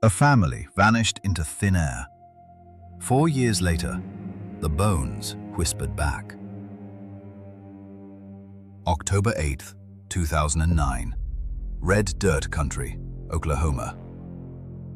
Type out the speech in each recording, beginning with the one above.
A family vanished into thin air. 4 years later, the bones whispered back. October 8th, 2009. Red Dirt Country, Oklahoma.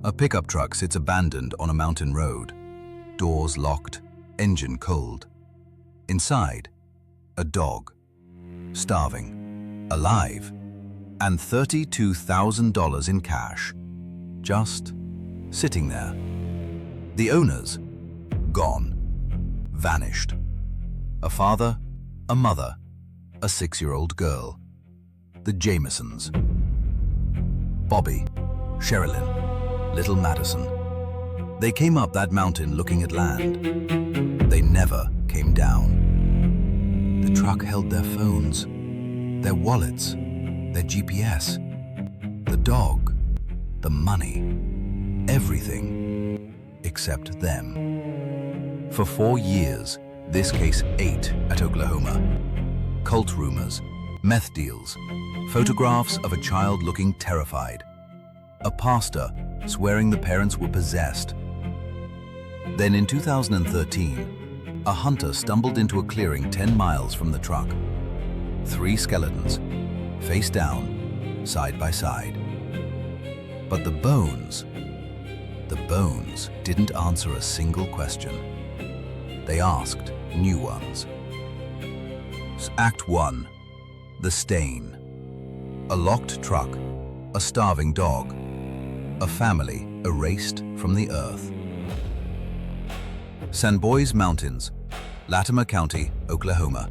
A pickup truck sits abandoned on a mountain road. Doors locked, engine cold. Inside, a dog. Starving, alive, and $32,000 in cash. Just sitting there. The owners, gone, vanished. A father, a mother, a 6-year-old girl. The Jamisons. Bobby, Sherilyn, little Madison. They came up that mountain looking at land. They never came down. The truck held their phones, their wallets, their GPS, the dog, the money, everything except them. For 4 years, this case ate at Oklahoma. Cult rumors, meth deals, photographs of a child looking terrified, a pastor swearing the parents were possessed. Then in 2013, a hunter stumbled into a clearing 10 miles from the truck. 3 skeletons, face down, side by side. But the bones didn't answer a single question. They asked new ones. Act 1. The Stain. A locked truck, a starving dog, a family erased from the earth. San Boys Mountains, Latimer County, Oklahoma.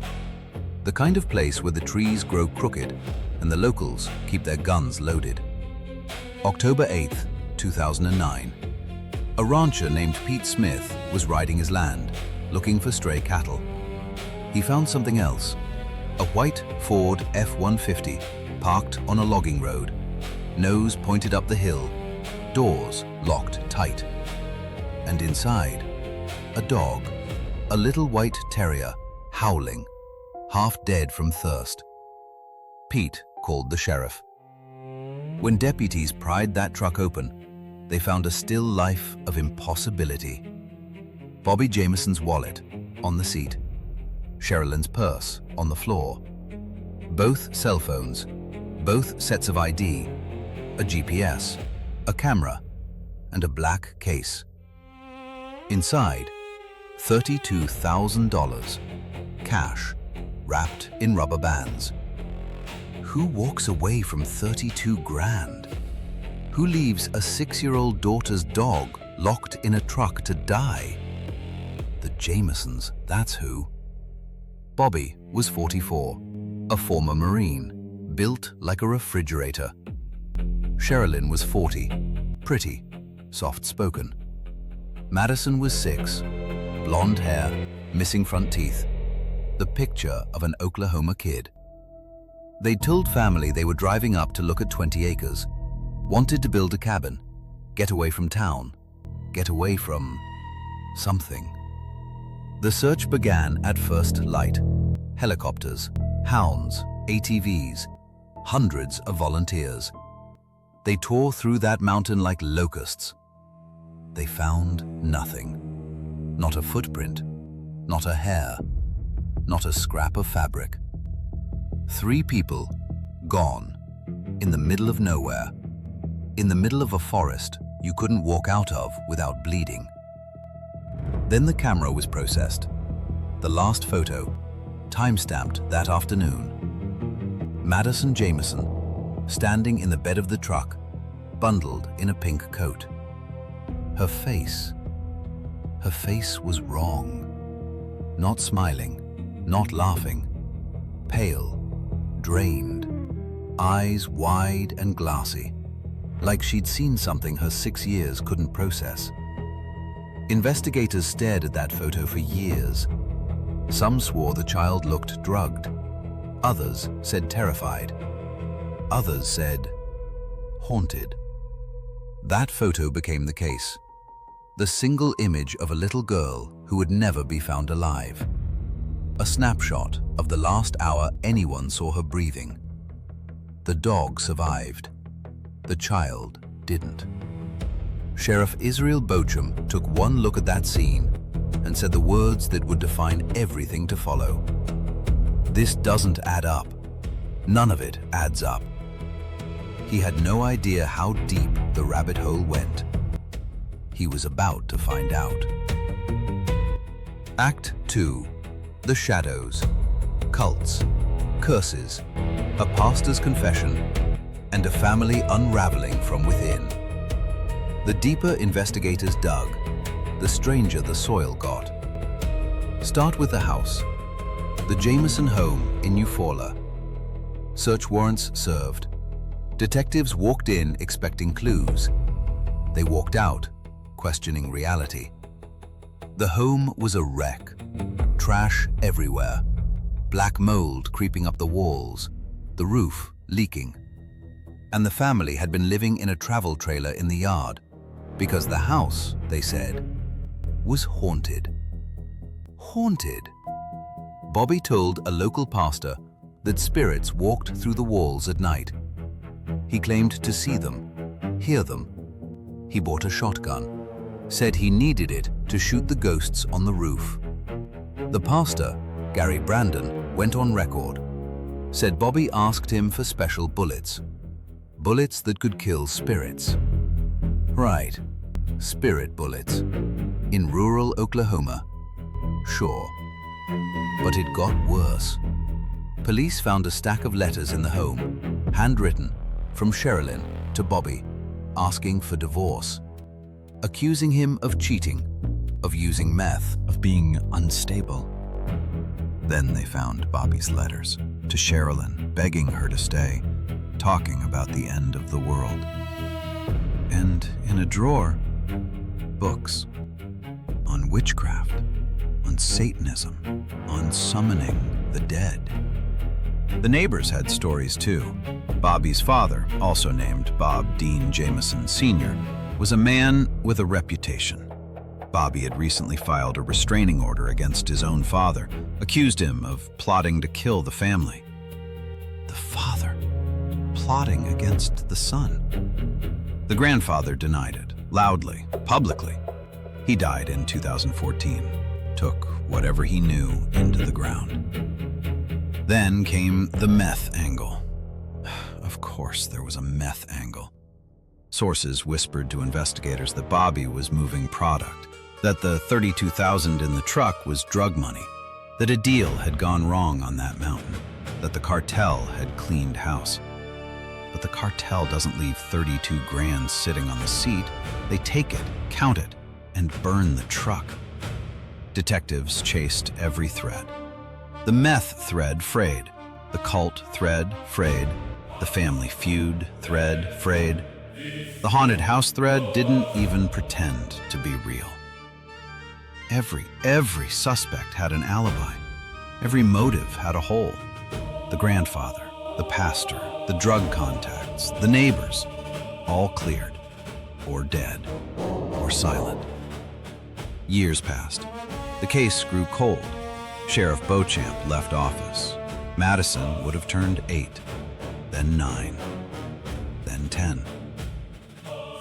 The kind of place where the trees grow crooked and the locals keep their guns loaded. October 8th, 2009. A rancher named Pete Smith was riding his land, looking for stray cattle. He found something else. A white Ford F-150 parked on a logging road, nose pointed up the hill, doors locked tight. And inside, a dog, a little white terrier, howling, half dead from thirst. Pete called the sheriff. When deputies pried that truck open, they found a still life of impossibility. Bobby Jamison's wallet on the seat, Sherilyn's purse on the floor, both cell phones, both sets of ID, a GPS, a camera, and a black case. Inside, $32,000, cash, wrapped in rubber bands. Who walks away from 32 grand? Who leaves a 6-year-old daughter's dog locked in a truck to die? The Jamisons, that's who. Bobby was 44, a former Marine, built like a refrigerator. Sherilyn was 40, pretty, soft-spoken. Madison was 6, blonde hair, missing front teeth, the picture of an Oklahoma kid. They told family they were driving up to look at 20 acres, wanted to build a cabin, get away from town, get away from something. The search began at first light. Helicopters, hounds, ATVs, hundreds of volunteers. They tore through that mountain like locusts. They found nothing. Not a footprint, not a hair, not a scrap of fabric. 3 people, gone, in the middle of nowhere, in the middle of a forest you couldn't walk out of without bleeding. Then the camera was processed. The last photo, time-stamped that afternoon. Madison Jamison, standing in the bed of the truck, bundled in a pink coat. Her face was wrong. Not smiling, not laughing. Pale, drained, eyes wide and glassy, like she'd seen something her 6 years couldn't process. Investigators stared at that photo for years. Some swore the child looked drugged. Others said terrified. Others said haunted. That photo became the case. The single image of a little girl who would never be found alive. A snapshot of the last hour anyone saw her breathing. The dog survived. The child didn't. Sheriff Israel Bochum took one look at that scene and said the words that would define everything to follow. This doesn't add up. None of it adds up. He had no idea how deep the rabbit hole went. He was about to find out. Act 2. The Shadows. Cults, curses, a pastor's confession, and a family unraveling from within. The deeper investigators dug, the stranger the soil got. Start with the house, the Jamison home in Eufaula. Search warrants served. Detectives walked in expecting clues. They walked out, questioning reality. The home was a wreck. Trash everywhere. Black mold creeping up the walls. The roof leaking. And the family had been living in a travel trailer in the yard because the house, they said, was haunted. Haunted. Bobby told a local pastor that spirits walked through the walls at night. He claimed to see them, hear them. He bought a shotgun, said he needed it to shoot the ghosts on the roof. The pastor, Gary Brandon, went on record, said Bobby asked him for special bullets. Bullets that could kill spirits. Right, spirit bullets. In rural Oklahoma. Sure. But it got worse. Police found a stack of letters in the home, handwritten, from Sherilyn to Bobby, asking for divorce, accusing him of cheating, of using meth, of being unstable. Then they found Bobby's letters to Sherilyn, begging her to stay, talking about the end of the world. And in a drawer, books on witchcraft, on Satanism, on summoning the dead. The neighbors had stories too. Bobby's father, also named Bob Dean Jamison Sr., was a man with a reputation. Bobby had recently filed a restraining order against his own father, accused him of plotting to kill the family. The father, plotting against the son. The grandfather denied it, loudly, publicly. He died in 2014, took whatever he knew into the ground. Then came the meth angle. Of course there was a meth angle. Sources whispered to investigators that Bobby was moving product, that the $32,000 in the truck was drug money, that a deal had gone wrong on that mountain, that the cartel had cleaned house. But the cartel doesn't leave 32 grand sitting on the seat. They take it, count it, and burn the truck. Detectives chased every thread. The meth thread frayed, the cult thread frayed, the family feud thread frayed. The haunted house thread didn't even pretend to be real. Every suspect had an alibi. Every motive had a hole. The grandfather, the pastor, the drug contacts, the neighbors, all cleared, or dead, or silent. Years passed. The case grew cold. Sheriff Beauchamp left office. Madison would have turned 8, then 9, then 10.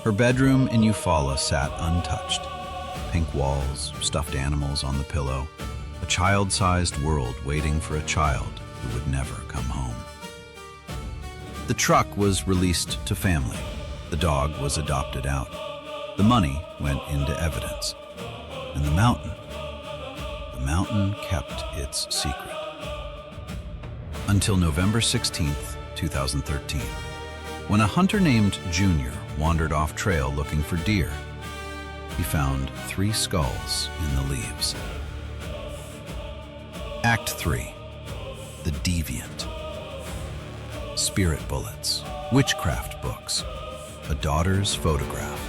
Her bedroom in Eufaula sat untouched. Pink walls, stuffed animals on the pillow, a child-sized world waiting for a child who would never come home. The truck was released to family. The dog was adopted out. The money went into evidence. And the mountain kept its secret. Until November 16th, 2013, when a hunter named Junior wandered off trail looking for deer. He found 3 skulls in the leaves. Act 3. The Deviant. Spirit bullets, witchcraft books, a daughter's photograph,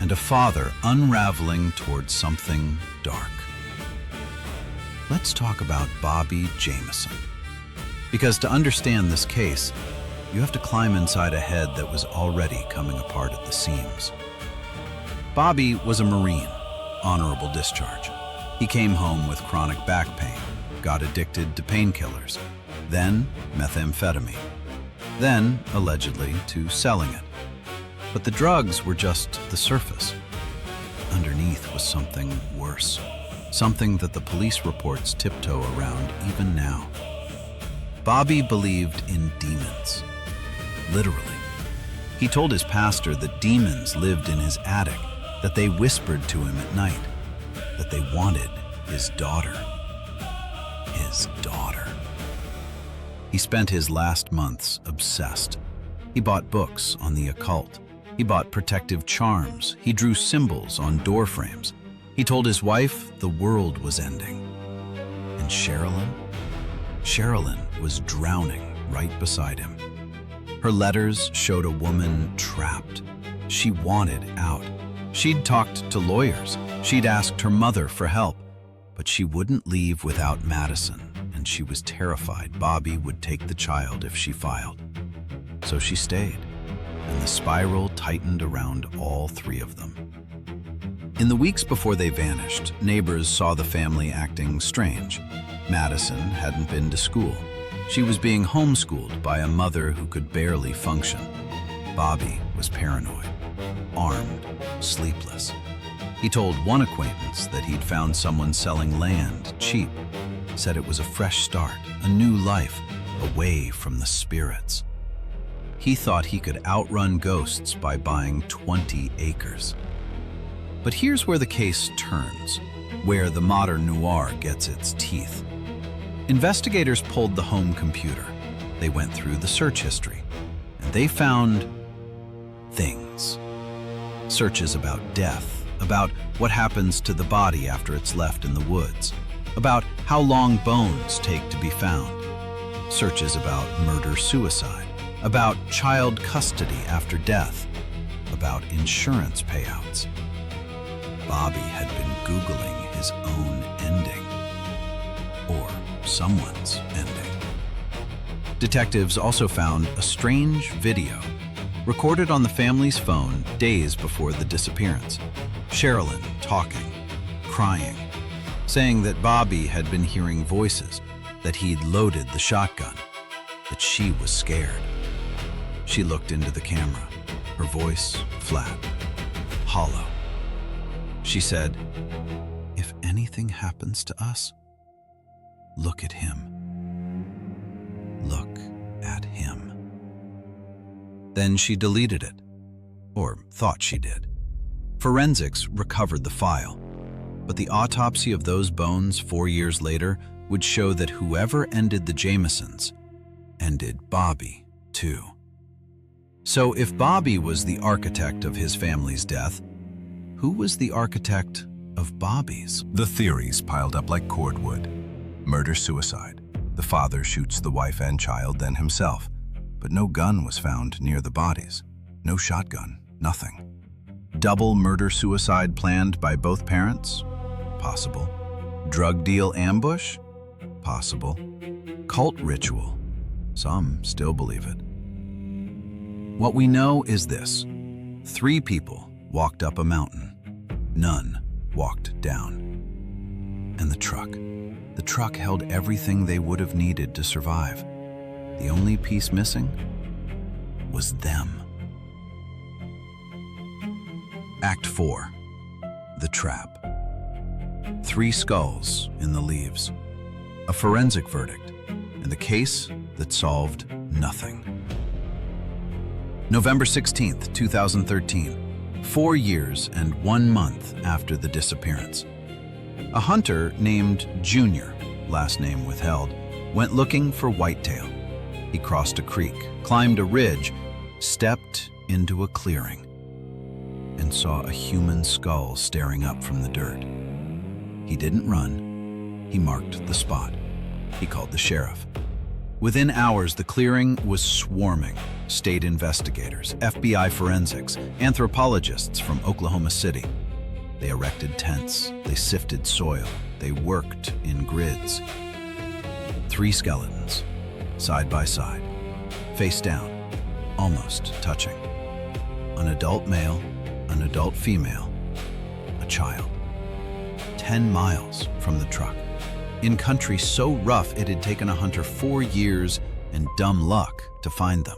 and a father unraveling towards something dark. Let's talk about Bobby Jamison. Because to understand this case, you have to climb inside a head that was already coming apart at the seams. Bobby was a Marine, honorable discharge. He came home with chronic back pain, got addicted to painkillers, then methamphetamine, then, allegedly, to selling it. But the drugs were just the surface. Underneath was something worse, something that the police reports tiptoe around even now. Bobby believed in demons, literally. He told his pastor that demons lived in his attic, that they whispered to him at night, that they wanted his daughter. His daughter. He spent his last months obsessed. He bought books on the occult. He bought protective charms. He drew symbols on door frames. He told his wife the world was ending. And Sherilyn was drowning right beside him. Her letters showed a woman trapped. She wanted out. She'd talked to lawyers. She'd asked her mother for help. But she wouldn't leave without Madison, and she was terrified Bobby would take the child if she filed. So she stayed, and the spiral tightened around all three of them. In the weeks before they vanished, neighbors saw the family acting strange. Madison hadn't been to school. She was being homeschooled by a mother who could barely function. Bobby was paranoid, armed, sleepless. He told one acquaintance that he'd found someone selling land cheap, said it was a fresh start, a new life, away from the spirits. He thought he could outrun ghosts by buying 20 acres. But here's where the case turns, where the modern noir gets its teeth. Investigators pulled the home computer. They went through the search history, and they found things. Searches about death, about what happens to the body after it's left in the woods, about how long bones take to be found. Searches about murder-suicide, about child custody after death, about insurance payouts. Bobby had been Googling his own ending, or someone's ending. Detectives also found a strange video recorded on the family's phone days before the disappearance. Sherilyn talking, crying, saying that Bobby had been hearing voices, that he'd loaded the shotgun, that she was scared. She looked into the camera, her voice flat, hollow. She said, "If anything happens to us, look at him. Look at him." Then she deleted it, or thought she did. Forensics recovered the file, but the autopsy of those bones 4 years later would show that whoever ended the Jamisons ended Bobby, too. So if Bobby was the architect of his family's death, who was the architect of Bobby's? The theories piled up like cordwood. Murder-suicide. The father shoots the wife and child, then himself. But no gun was found near the bodies. No shotgun, nothing. Double murder-suicide planned by both parents? Possible. Drug deal ambush? Possible. Cult ritual? Some still believe it. What we know is this. 3 people walked up a mountain. None walked down. And the truck held everything they would have needed to survive. The only piece missing was them. Act 4. The Trap. 3 skulls in the leaves. A forensic verdict, and the case that solved nothing. November 16th, 2013. 4 years and 1 month after the disappearance. A hunter named Junior, last name withheld, went looking for whitetail. He crossed a creek, climbed a ridge, stepped into a clearing, and saw a human skull staring up from the dirt. He didn't run. He marked the spot. He called the sheriff. Within hours, the clearing was swarming. State investigators, FBI forensics, anthropologists from Oklahoma City. They erected tents. They sifted soil. They worked in grids. 3 skeletons, side by side, face down, almost touching. An adult male, an adult female, a child. 10 miles from the truck. In country so rough it had taken a hunter 4 years and dumb luck to find them.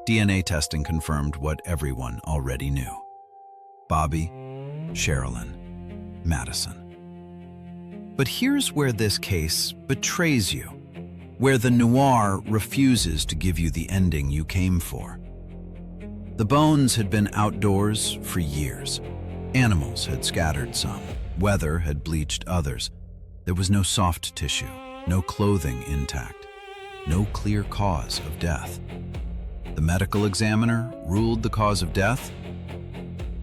DNA testing confirmed what everyone already knew. Bobby, Sherilyn, Madison. But here's where this case betrays you, where the noir refuses to give you the ending you came for. The bones had been outdoors for years. Animals had scattered some. Weather had bleached others. There was no soft tissue, no clothing intact, no clear cause of death. The medical examiner ruled the cause of death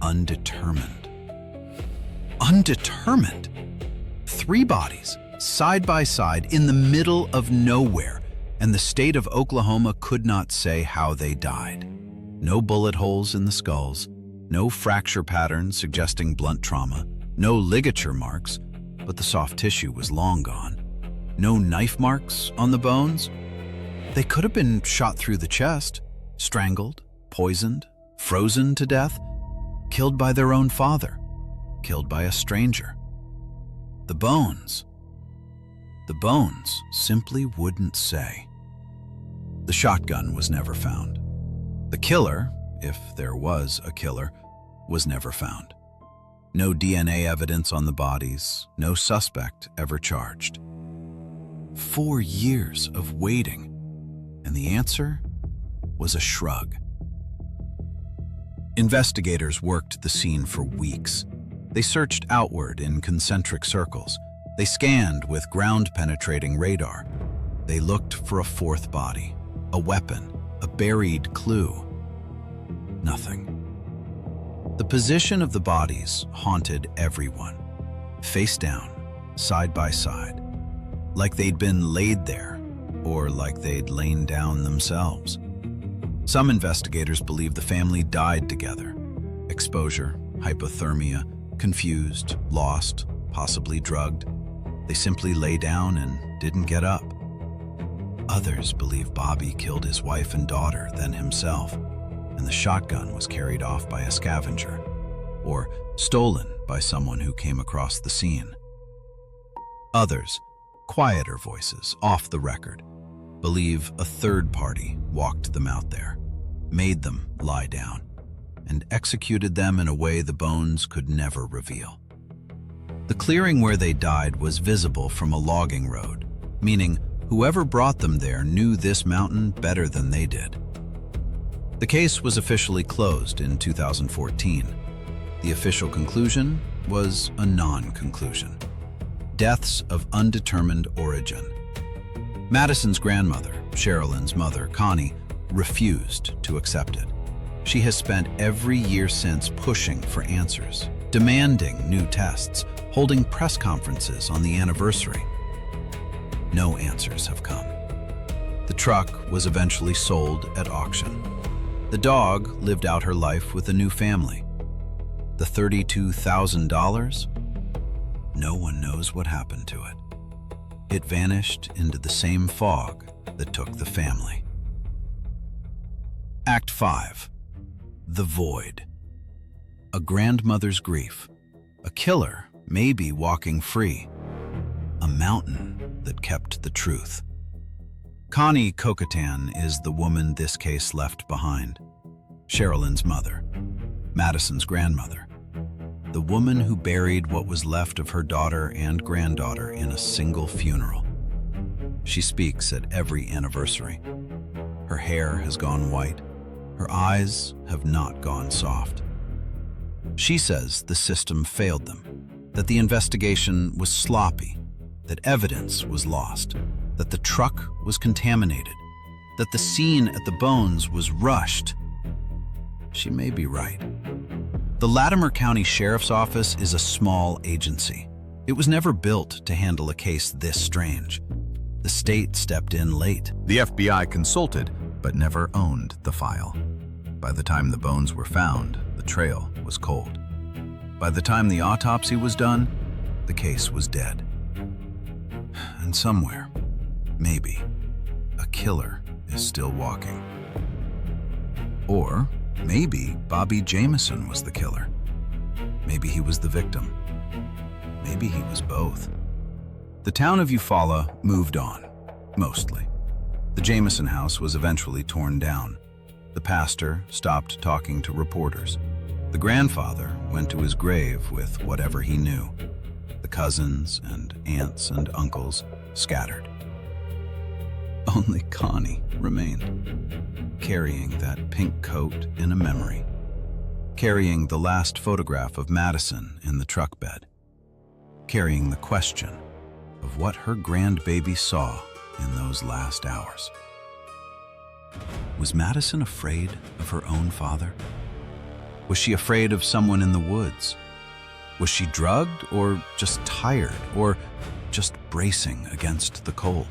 undetermined. Undetermined? 3 bodies, side by side, in the middle of nowhere, and the state of Oklahoma could not say how they died. No bullet holes in the skulls, no fracture patterns suggesting blunt trauma, no ligature marks, but the soft tissue was long gone. No knife marks on the bones. They could have been shot through the chest, strangled, poisoned, frozen to death, killed by their own father, killed by a stranger. The bones simply wouldn't say. The shotgun was never found. The killer, if there was a killer, was never found. No DNA evidence on the bodies, no suspect ever charged. 4 years of waiting, and the answer was a shrug. Investigators worked the scene for weeks. They searched outward in concentric circles. They scanned with ground-penetrating radar. They looked for a 4th body, a weapon, a buried clue. Nothing. The position of the bodies haunted everyone. Face down, side by side, like they'd been laid there, or like they'd lain down themselves. Some investigators believe the family died together. Exposure, hypothermia, confused, lost, possibly drugged. They simply lay down and didn't get up. Others believe Bobby killed his wife and daughter, then himself, and the shotgun was carried off by a scavenger, or stolen by someone who came across the scene. Others, quieter voices, off the record, believe a 3rd party walked them out there, made them lie down, and executed them in a way the bones could never reveal. The clearing where they died was visible from a logging road, meaning whoever brought them there knew this mountain better than they did. The case was officially closed in 2014. The official conclusion was a non-conclusion. Deaths of undetermined origin. Madison's grandmother, Sherilyn's mother, Connie, refused to accept it. She has spent every year since pushing for answers, demanding new tests, holding press conferences on the anniversary. No answers have come. The truck was eventually sold at auction. The dog lived out her life with a new family. The $32,000? No one knows what happened to it. It vanished into the same fog that took the family. Act 5. The Void. A grandmother's grief. A killer maybe walking free. A mountain that kept the truth. Connie Kokatan is the woman this case left behind. Sherilyn's mother. Madison's grandmother. The woman who buried what was left of her daughter and granddaughter in a single funeral. She speaks at every anniversary. Her hair has gone white. Her eyes have not gone soft. She says the system failed them, that the investigation was sloppy, that evidence was lost, that the truck was contaminated, that the scene at the bones was rushed. She may be right. The Latimer County Sheriff's Office is a small agency. It was never built to handle a case this strange. The state stepped in late. The FBI consulted, but never owned the file. By the time the bones were found, the trail was cold. By the time the autopsy was done, the case was dead. And somewhere, maybe, a killer is still walking. Or maybe Bobby Jamison was the killer. Maybe he was the victim. Maybe he was both. The town of Eufaula moved on, mostly. The Jamison house was eventually torn down. The pastor stopped talking to reporters. The grandfather went to his grave with whatever he knew. The cousins and aunts and uncles scattered. Only Connie remained, carrying that pink coat in a memory, carrying the last photograph of Madison in the truck bed, carrying the question of what her grandbaby saw in those last hours. Was Madison afraid of her own father? Was she afraid of someone in the woods? Was she drugged or just tired or just bracing against the cold?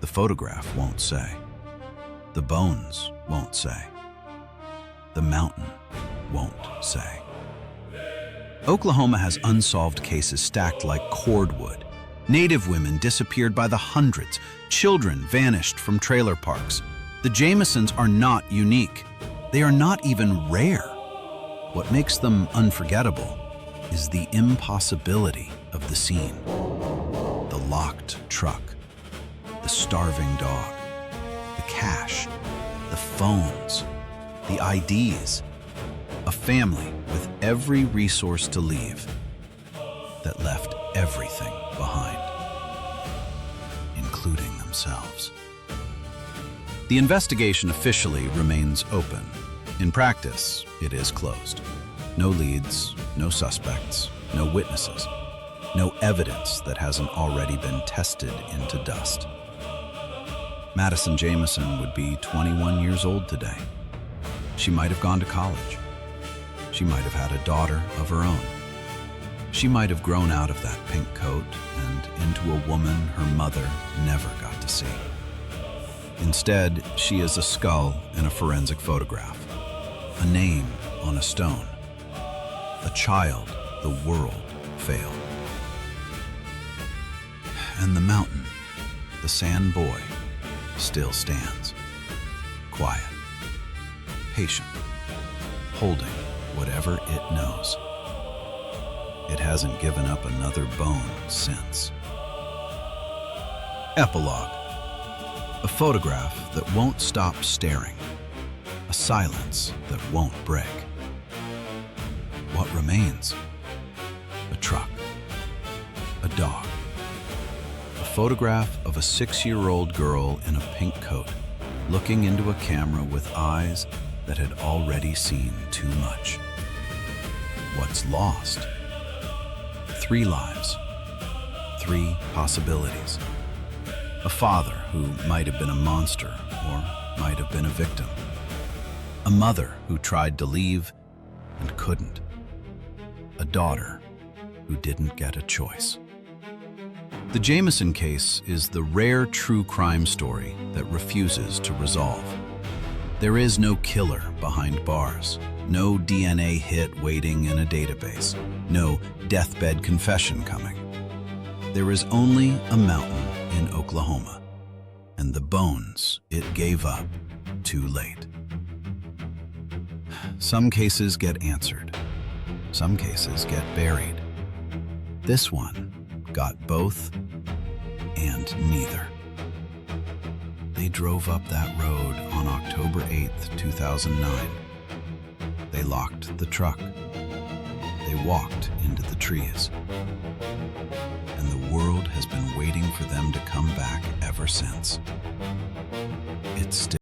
The photograph won't say. The bones won't say. The mountain won't say. Oklahoma has unsolved cases stacked like cordwood. Native women disappeared by the hundreds. Children vanished from trailer parks. The Jamisons are not unique. They are not even rare. What makes them unforgettable is the impossibility of the scene. The locked truck, the starving dog, the cash, the phones, the IDs, a family with every resource to leave that left everything behind, including themselves. The investigation officially remains open. In practice, it is closed. No leads, no suspects, no witnesses, no evidence that hasn't already been tested into dust. Madison Jamison would be 21 years old today. She might have gone to college. She might have had a daughter of her own. She might have grown out of that pink coat and into a woman her mother never got to see. Instead, she is a skull in a forensic photograph, a name on a stone, a child the world failed. And the mountain, the sand boy, still stands, quiet, patient, holding whatever it knows. It hasn't given up another bone since. Epilogue. A photograph that won't stop staring. A silence that won't break. What remains? A truck. A dog. A photograph of a 6-year-old girl in a pink coat, looking into a camera with eyes that had already seen too much. What's lost? 3 lives. 3 possibilities. A father who might have been a monster or might have been a victim. A mother who tried to leave and couldn't. A daughter who didn't get a choice. The Jamison case is the rare true crime story that refuses to resolve. There is no killer behind bars, no DNA hit waiting in a database, no deathbed confession coming. There is only a mountain in Oklahoma, and the bones it gave up too late. Some cases get answered. Some cases get buried. This one got both and neither. They drove up that road on October 8th, 2009. They locked the truck. They walked into the trees. And the world has been waiting for them to come back ever since. It's still